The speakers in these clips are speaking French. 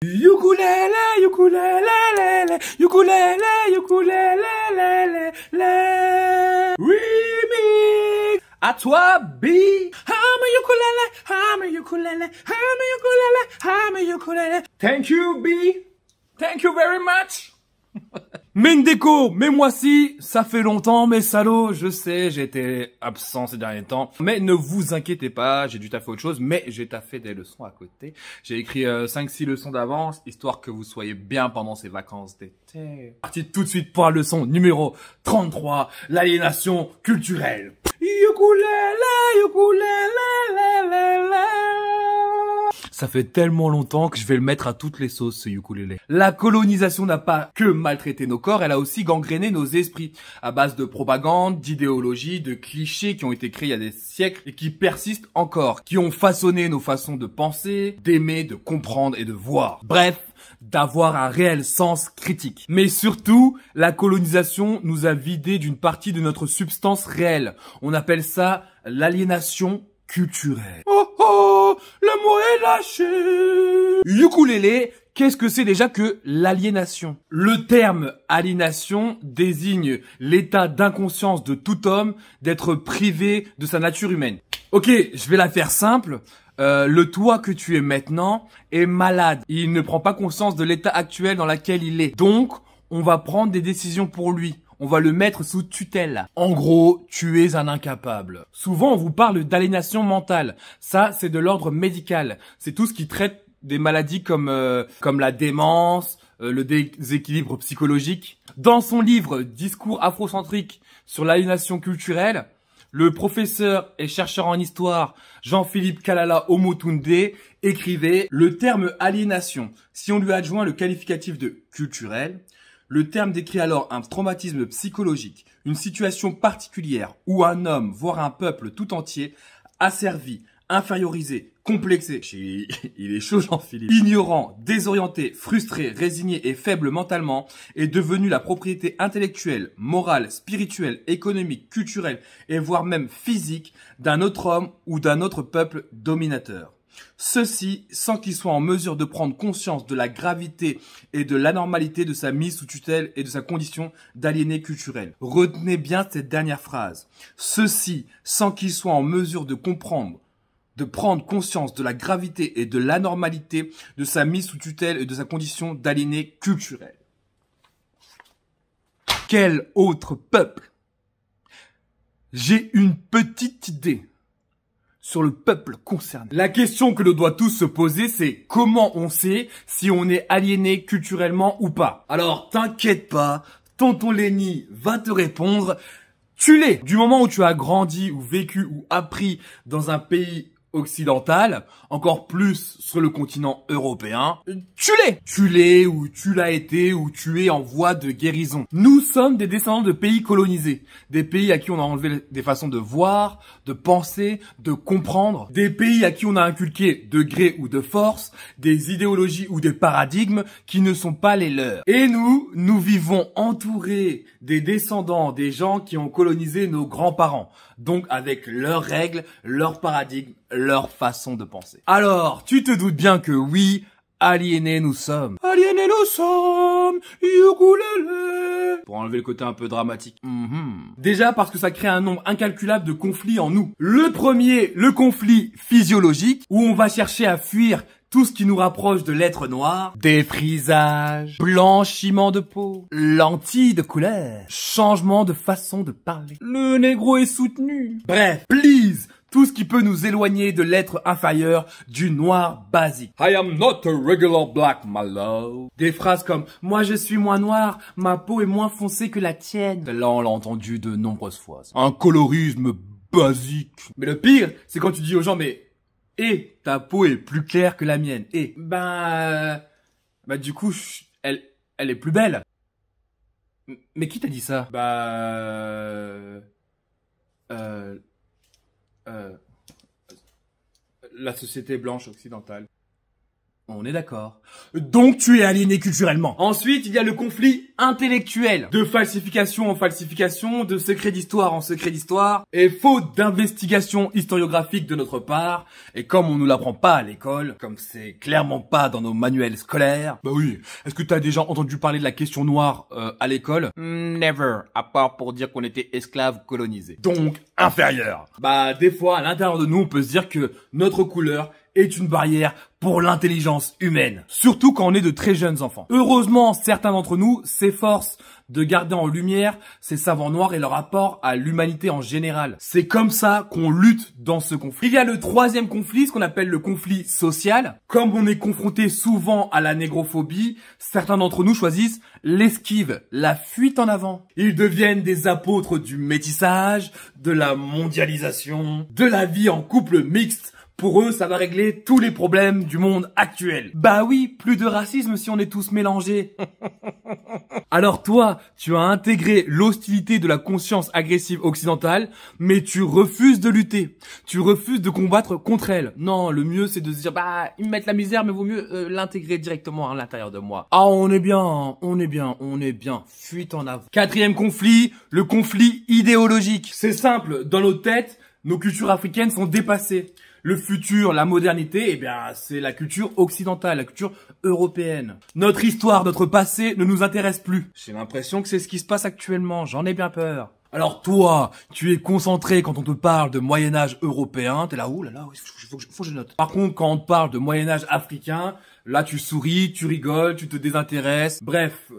Ukulele, ukulele, ukulele, ukulele, remix. À toi, B. I'm a ukulele, I'm a ukulele, I'm a ukulele, I'm a ukulele. Thank you, B. Thank you very much. Mendeko, mais moi si, ça fait longtemps, mes salauds, je sais, j'ai été absent ces derniers temps, mais ne vous inquiétez pas, j'ai dû taffer autre chose, mais j'ai taffé des leçons à côté. J'ai écrit 5-6 leçons d'avance, histoire que vous soyez bien pendant ces vacances d'été. Parti tout de suite pour la leçon numéro 33, l'aliénation culturelle. Ukulele, ukulele, ça fait tellement longtemps que je vais le mettre à toutes les sauces, ce ukulélé. La colonisation n'a pas que maltraité nos corps, elle a aussi gangréné nos esprits. À base de propagande, d'idéologie, de clichés qui ont été créés il y a des siècles et qui persistent encore. Qui ont façonné nos façons de penser, d'aimer, de comprendre et de voir. Bref, d'avoir un réel sens critique. Mais surtout, la colonisation nous a vidé d'une partie de notre substance réelle. On appelle ça l'aliénation culturelle. Oh oh, le mot est lâché. Ukulélé, qu'est-ce que c'est déjà que l'aliénation? Le terme aliénation désigne l'état d'inconscience de tout homme d'être privé de sa nature humaine. Ok, je vais la faire simple. Le toi que tu es maintenant est malade. Il ne prend pas conscience de l'état actuel dans lequel il est. Donc, on va prendre des décisions pour lui. On va le mettre sous tutelle. En gros, tu es un incapable. Souvent, on vous parle d'aliénation mentale. Ça, c'est de l'ordre médical. C'est tout ce qui traite des maladies comme la démence, le déséquilibre psychologique. Dans son livre Discours afrocentrique sur l'aliénation culturelle, le professeur et chercheur en histoire Jean-Philippe Kalala Omotunde écrivait « Le terme aliénation, si on lui adjoint le qualificatif de culturel, le terme décrit alors un traumatisme psychologique, une situation particulière où un homme, voire un peuple tout entier, asservi, infériorisé, complexé, il est chaud Jean-Philippe, ignorant, désorienté, frustré, résigné et faible mentalement, est devenu la propriété intellectuelle, morale, spirituelle, économique, culturelle et voire même physique d'un autre homme ou d'un autre peuple dominateur. Ceci sans qu'il soit en mesure de prendre conscience de la gravité et de l'anormalité de sa mise sous tutelle et de sa condition d'aliéné culturel. Retenez bien cette dernière phrase. Ceci sans qu'il soit en mesure de comprendre, de prendre conscience de la gravité et de l'anormalité de sa mise sous tutelle et de sa condition d'aliéné culturel. Quel autre peuple? J'ai une petite idée sur le peuple concerné. La question que l'on doit tous se poser, c'est comment on sait si on est aliéné culturellement ou pas. Alors, t'inquiète pas, tonton Lenny va te répondre, tu l'es. Du moment où tu as grandi ou vécu ou appris dans un pays occidental, encore plus sur le continent européen, tu l'es. Tu l'es ou tu l'as été ou tu es en voie de guérison. Nous sommes des descendants de pays colonisés, des pays à qui on a enlevé des façons de voir, de penser, de comprendre, des pays à qui on a inculqué de gré ou de force, des idéologies ou des paradigmes qui ne sont pas les leurs. Et nous vivons entourés des descendants des gens qui ont colonisé nos grands-parents, donc avec leurs règles, leurs paradigmes, leur façon de penser. Alors, tu te doutes bien que oui, aliénés nous sommes. Aliénés nous sommes, ukulélé. Pour enlever le côté un peu dramatique. Déjà parce que ça crée un nombre incalculable de conflits en nous. Le premier, le conflit physiologique, où on va chercher à fuir tout ce qui nous rapproche de l'être noir, défrisage, blanchiment de peau, lentilles de couleur, changement de façon de parler. Le négro est soutenu. Bref, please, tout ce qui peut nous éloigner de l'être inférieur du noir basique. I am not a regular black, my love. Des phrases comme « Moi je suis moins noir, ma peau est moins foncée que la tienne ». Là on l'a entendu de nombreuses fois. Un colorisme basique. Mais le pire, c'est quand tu dis aux gens « Mais... et ta peau est plus claire que la mienne. Et du coup, elle est plus belle. Mais qui t'a dit ça? La société blanche occidentale. On est d'accord. Donc tu es aliéné culturellement. Ensuite, il y a le conflit intellectuel. De falsification en falsification, de secret d'histoire en secret d'histoire, et faute d'investigation historiographique de notre part, et comme on nous l'apprend pas à l'école, comme c'est clairement pas dans nos manuels scolaires. Bah oui, est-ce que t'as déjà entendu parler de la question noire à l'école? Never, à part pour dire qu'on était esclaves colonisés. Donc, inférieur. Bah des fois, à l'intérieur de nous, on peut se dire que notre couleur est une barrière pour l'intelligence humaine. Surtout quand on est de très jeunes enfants. Heureusement, certains d'entre nous s'efforcent de garder en lumière ces savants noirs et leur rapport à l'humanité en général. C'est comme ça qu'on lutte dans ce conflit. Il y a le troisième conflit, ce qu'on appelle le conflit social. Comme on est confronté souvent à la négrophobie, certains d'entre nous choisissent l'esquive, la fuite en avant. Ils deviennent des apôtres du métissage, de la mondialisation, de la vie en couple mixte. Pour eux, ça va régler tous les problèmes du monde actuel. Bah oui, plus de racisme si on est tous mélangés. Alors toi, tu as intégré l'hostilité de la conscience agressive occidentale, mais tu refuses de lutter. Tu refuses de combattre contre elle. Non, le mieux c'est de se dire, bah, ils me mettent la misère, mais vaut mieux l'intégrer directement à l'intérieur de moi. Ah, on est bien, on est bien, on est bien. Fuite en avant. Quatrième conflit, le conflit idéologique. C'est simple, dans nos têtes, nos cultures africaines sont dépassées. Le futur, la modernité, eh bien, c'est la culture occidentale, la culture européenne. Notre histoire, notre passé ne nous intéresse plus. J'ai l'impression que c'est ce qui se passe actuellement, j'en ai bien peur. Alors toi, tu es concentré quand on te parle de Moyen-Âge européen, t'es là, ouh là là, faut que je note. Par contre, quand on te parle de Moyen-Âge africain, là tu souris, tu rigoles, tu te désintéresses. Bref,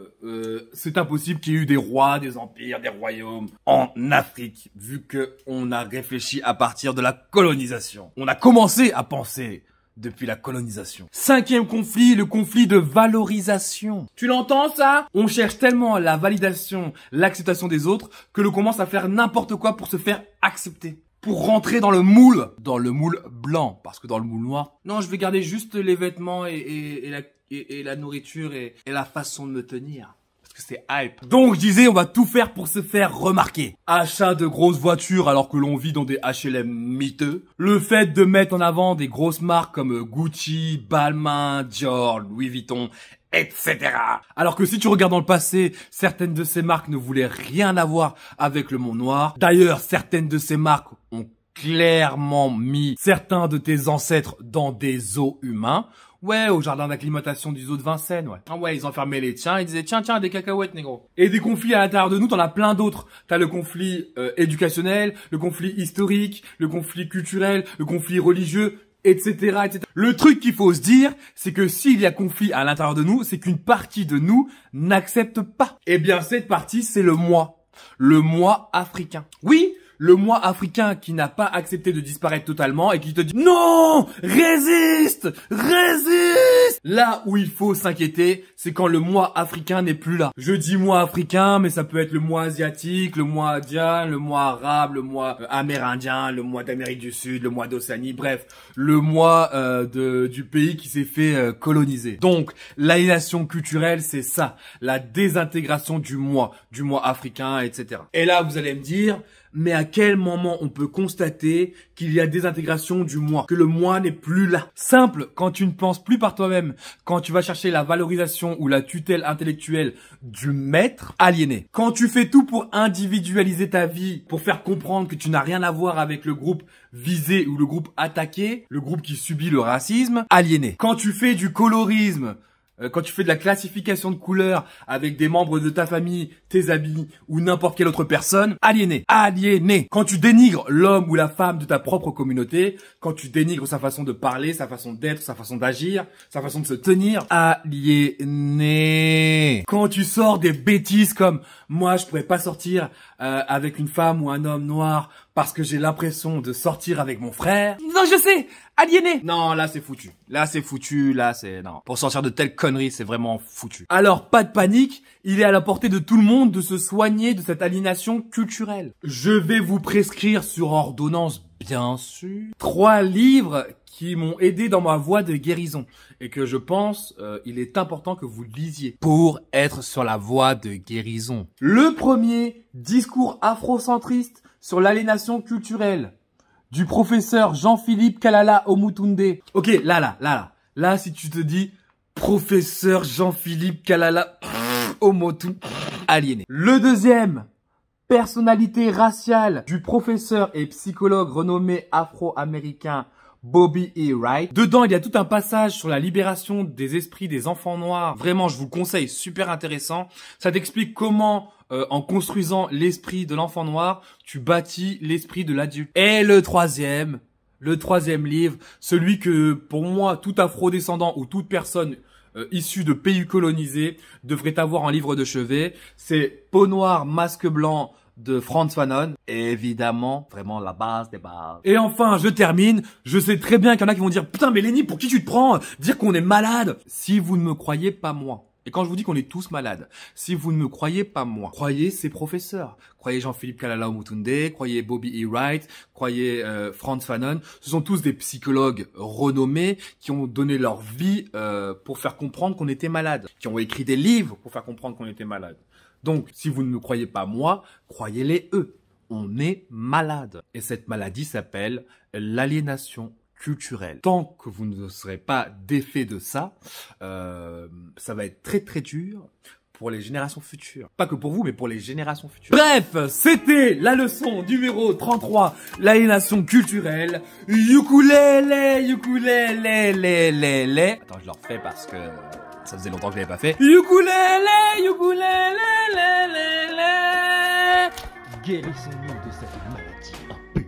c'est impossible qu'il y ait eu des rois, des empires, des royaumes en Afrique, vu que on a réfléchi à partir de la colonisation. On a commencé à penser depuis la colonisation. Cinquième conflit, le conflit de valorisation. Tu l'entends ça? On cherche tellement la validation, l'acceptation des autres, que l'on commence à faire n'importe quoi pour se faire accepter. Pour rentrer dans le moule blanc, parce que dans le moule noir, non, je vais garder juste les vêtements et la nourriture et la façon de me tenir. C'est hype. Donc je disais, on va tout faire pour se faire remarquer. Achat de grosses voitures alors que l'on vit dans des HLM miteux. Le fait de mettre en avant des grosses marques comme Gucci, Balmain, Dior, Louis Vuitton, etc. Alors que si tu regardes dans le passé, certaines de ces marques ne voulaient rien avoir avec le monde noir. D'ailleurs, certaines de ces marques ont clairement mis certains de tes ancêtres dans des zoos humains. Ouais, au jardin d'acclimatation du zoo de Vincennes, ouais. Ah ouais, ils enfermaient les tiens, ils disaient tiens, des cacahuètes, négro. Et des conflits à l'intérieur de nous, t'en as plein d'autres. T'as le conflit éducationnel, le conflit historique, le conflit culturel, le conflit religieux, etc., etc. Le truc qu'il faut se dire, c'est que s'il y a conflit à l'intérieur de nous, c'est qu'une partie de nous n'accepte pas. Eh bien, cette partie, c'est le moi africain. Oui, le moi africain qui n'a pas accepté de disparaître totalement et qui te dit non, résiste, résiste. Là où il faut s'inquiéter, c'est quand le moi africain n'est plus là. Je dis moi africain, mais ça peut être le moi asiatique, le moi indien, le moi arabe, le moi amérindien, le moi d'Amérique du Sud, le moi d'Océanie, bref, le moi du pays qui s'est fait coloniser. Donc, l'aliénation culturelle, c'est ça, la désintégration du moi africain, etc. Et là, vous allez me dire, mais à quel moment on peut constater qu'il y a désintégration du moi, que le moi n'est plus là? Simple, quand tu ne penses plus par toi-même, quand tu vas chercher la valorisation ou la tutelle intellectuelle du maître aliéné. Quand tu fais tout pour individualiser ta vie, pour faire comprendre que tu n'as rien à voir avec le groupe visé ou le groupe attaqué, le groupe qui subit le racisme, aliéné. Quand tu fais du colorisme, quand tu fais de la classification de couleurs avec des membres de ta famille, tes amis ou n'importe quelle autre personne, aliéné. Aliéné. Quand tu dénigres l'homme ou la femme de ta propre communauté, quand tu dénigres sa façon de parler, sa façon d'être, sa façon d'agir, sa façon de se tenir, aliéné. Quand tu sors des bêtises comme moi je pourrais pas sortir avec une femme ou un homme noir parce que j'ai l'impression de sortir avec mon frère. Non, je sais, aliéné. Non, là c'est foutu. Là c'est foutu, là c'est... Non. Pour sortir de telles conneries, c'est vraiment foutu. Alors, pas de panique, il est à la portée de tout le monde de se soigner de cette aliénation culturelle. Je vais vous prescrire sur ordonnance, bien sûr, 3 livres qui m'ont aidé dans ma voie de guérison et que je pense il est important que vous lisiez pour être sur la voie de guérison. Le premier, Discours afrocentriste sur l'aliénation culturelle, du professeur Jean-Philippe Kalala Omutunde. Ok, là, Là, si tu te dis professeur Jean-Philippe Kalala, Omotu, aliéné. Le deuxième, personnalité raciale du professeur et psychologue renommé afro-américain Bobby E. Wright. Dedans, il y a tout un passage sur la libération des esprits des enfants noirs. Vraiment, je vous le conseille, super intéressant. Ça t'explique comment, en construisant l'esprit de l'enfant noir, tu bâtis l'esprit de l'adulte. Et le troisième livre, celui que, pour moi, tout afro-descendant ou toute personne issue de pays colonisés devrait avoir en livre de chevet, c'est Peau noire, masque blanc de Frantz Fanon. Évidemment, vraiment la base des bases. Et enfin, je termine. Je sais très bien qu'il y en a qui vont dire « Putain, mais Lenny, pour qui tu te prends? Dire qu'on est malade ?» Si vous ne me croyez pas moi, et quand je vous dis qu'on est tous malades, si vous ne me croyez pas moi, croyez ces professeurs. Croyez Jean-Philippe Kalala Omotunde, croyez Bobby E. Wright, croyez Frantz Fanon. Ce sont tous des psychologues renommés qui ont donné leur vie pour faire comprendre qu'on était malade, qui ont écrit des livres pour faire comprendre qu'on était malade. Donc, si vous ne me croyez pas moi, croyez-les eux. On est malade. Et cette maladie s'appelle l'aliénation culturelle. Tant que vous ne serez pas défait de ça, ça va être très très dur pour les générations futures. Pas que pour vous, mais pour les générations futures. Bref, c'était la leçon numéro 33, l'aliénation culturelle. Ukulélé, ukulélé, lé, lé, lé. Attends, je le refais parce que ça faisait longtemps que je l'avais pas fait. Ukulélé, ukulélé, lé, lé, lé. Guérissons-nous de cette maladie impure.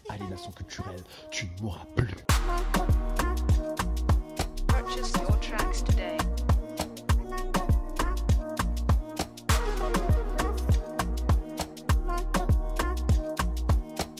Aliénation culturelle, tu ne mourras plus.